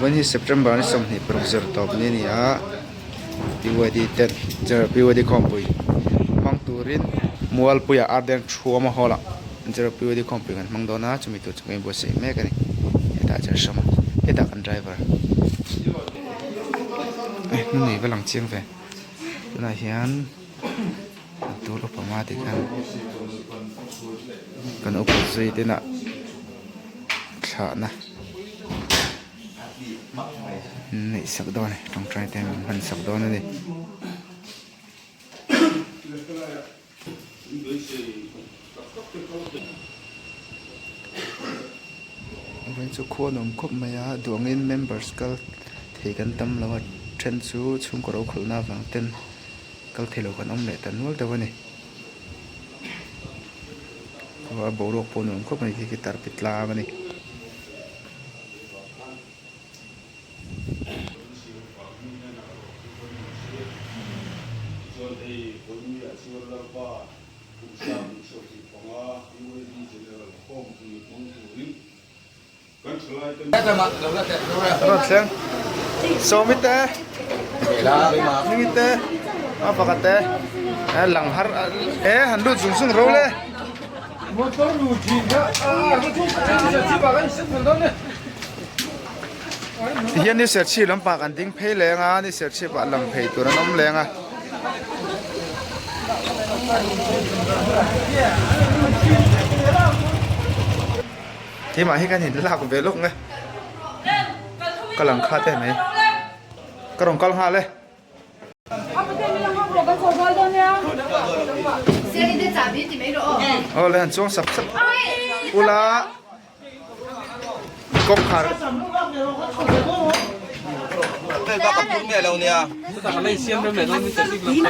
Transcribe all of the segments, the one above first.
วันที่Septemberนี่สมนิปรกเจอร์ตอบนี่นี่BYD 10เจอBYD คอมปุยมังตูรินมัวลปุยอาร์เดนชัวมาฮอละเจอBYD คอมปุยกันมังโดน่าจะมีตัวจังเงินบัวสีแม่กันนี่เด็กจะสมเด็กกันไดรเวอร์นู่นนี่กำลังเชียงแฟน่าเห็นตัวรถประมาทกันอุปสรรคที่น่ะชานะนี่สักดอนนี่ต้อง try แต่มันสักดอนนั่นเองวันสุขโขนมครบไหมอะดวงเงิน members ก็เทกันตั้มแล้วว่าเทรนซูชุ่มกระโดดขลุ่นหน้าฝังเต้นก็เทโลกันอมเล็ตแต่นู้นแต่วันนี้ว่าโบรกปนมครบไหมที่กิตาร์ปิดลาวันนี้รถเสียงโซมิเตนี่มิเตapa kata langhar handu jungsung role motor luji na hian ni ser chi lampa kan ding phei lenga ni ser chi ba lam phei tur nom lenga thì mà hi kan hin la ko ve lok nge kalang kha te mai karong kal ha le lên xuống sập sập ula cốc khar đây có cặp cũng mẹ đâu nè tất cả này xiêm đâu mẹ đâu mình sẽ đi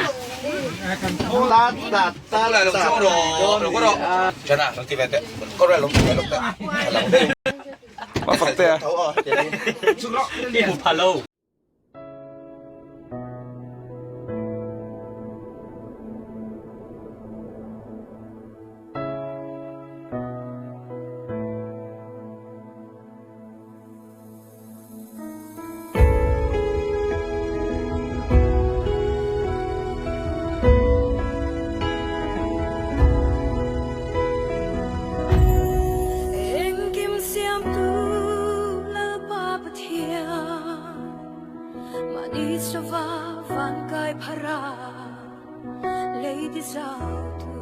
ta lại lồng xong rồi có đâu cho nào nó kia về tệ có lại lồng tệ mà phật tệ đi một phà lâu van kai phara lady zau tu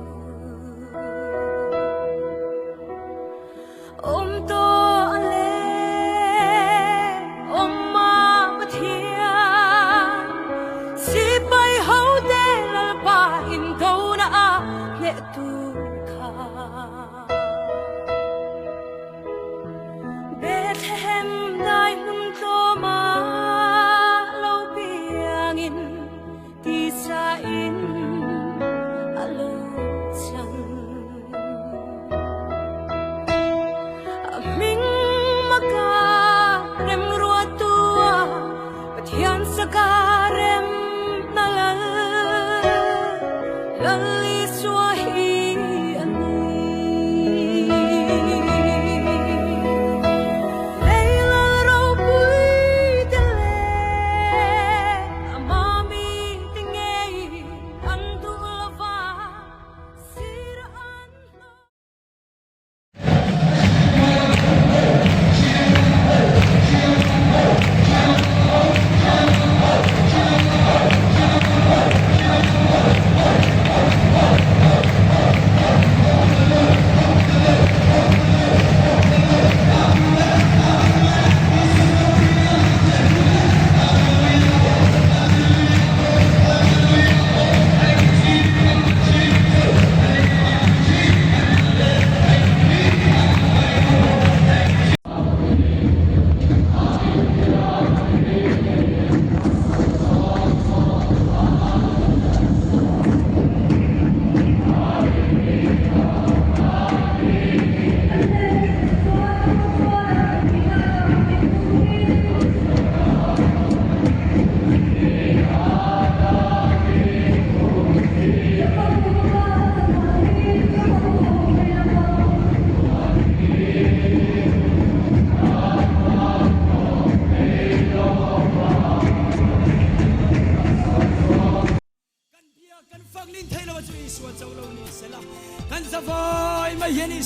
to ale ma mathia si pai ho de la pa in do na a ne tu kha Bethlehem dai num to ma in alo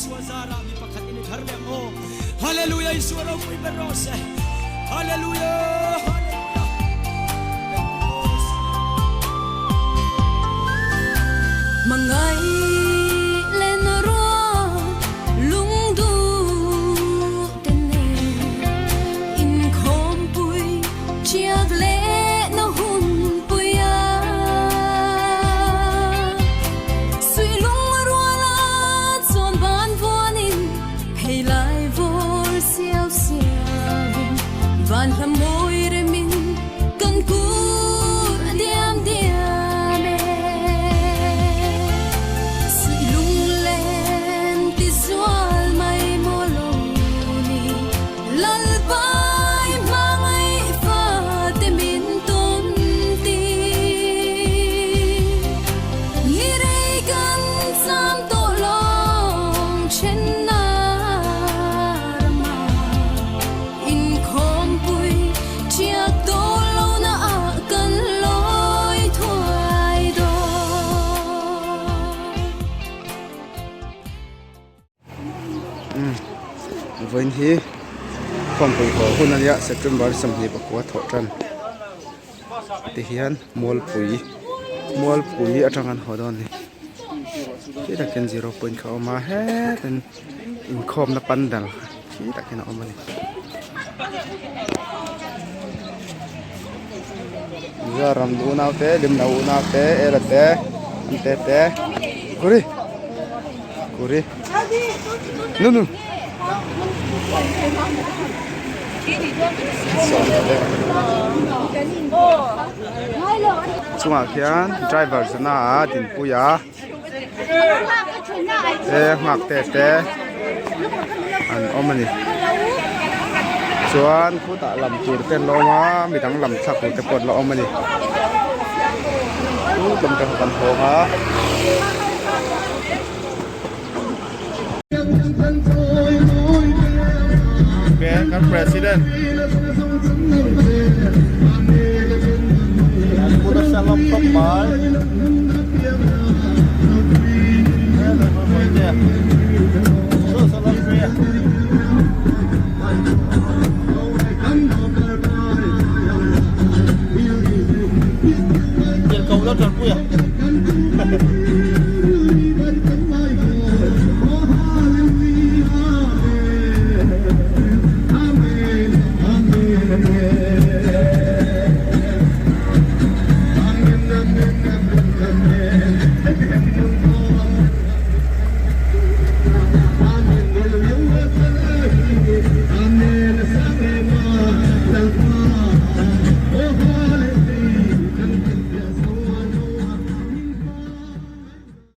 swazara mi pakhat ini tharle mo hallelujah iswaro pui berose hallelujah Mangai lên roa lung du tene in khom pui chiak le no hun pui ya sui lung roa la chon ban von in hei lai vor siao siao van lam moi re min kan ku diam diam e sui lung len ti zual mai moloni lal bai mangai fa te min ton ti ni re kan sam to long chen na ma in khom pui chiak to lo na a kan loi thuai do Vinh hi không phải có hôn anh ya September sầm hi bạc quá thọ trần thì hiền mual pui ở trong anh họ đòn này khi đặt cái 0 khẩu mà hết nên in khom nó pan đal khi đặt cái nào mà này giờ ram du nào té đêm nào nào té era té anh té curi nu Cuma kian driver sana tin puya ngak te an omani chuan khu ta lam tur ten lo ma mi dang lam thak te pot lo omani khu lam ka kan ho ha kan presiden Putus salam kembal salam pria jangan kau lihat aku ya Amen.